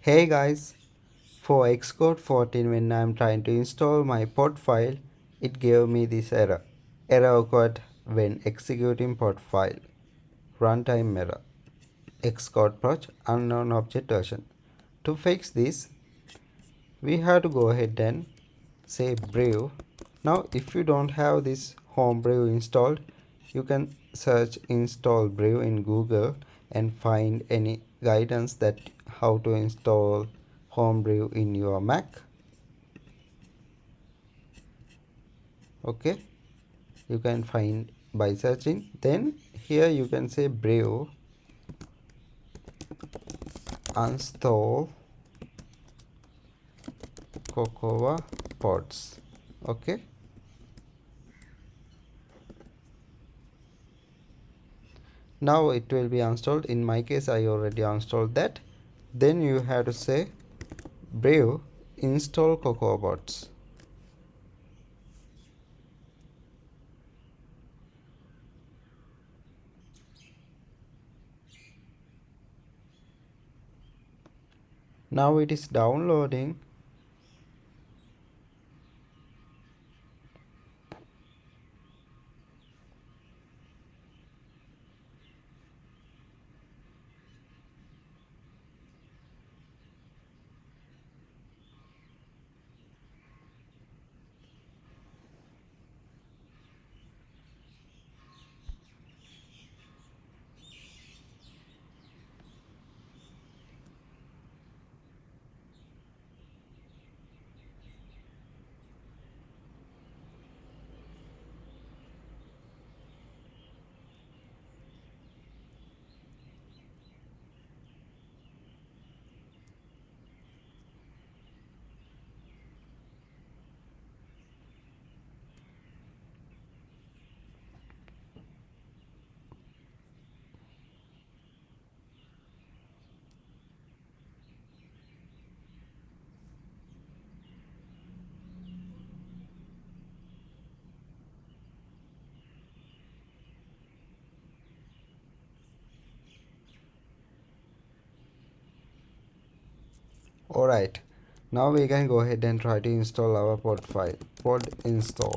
Hey guys, for Xcode 14 when I'm trying to install my pod file, it gave me this error. Error occurred when executing pod file. Runtime error. Xcodeproj unknown object version. To fix this, we have to go ahead and say brew. Now if you don't have this homebrew installed, you can search install brew in Google and find any guidance that how to install homebrew in your Mac. Okay, you can find by searching. Then here you can say brew install cocoapods. Okay, now it will be installed. In my case I already installed that. Then you have to say brew install cocoapods. Now it is downloading. Alright, now we can go ahead and try to install our pod file. Pod install.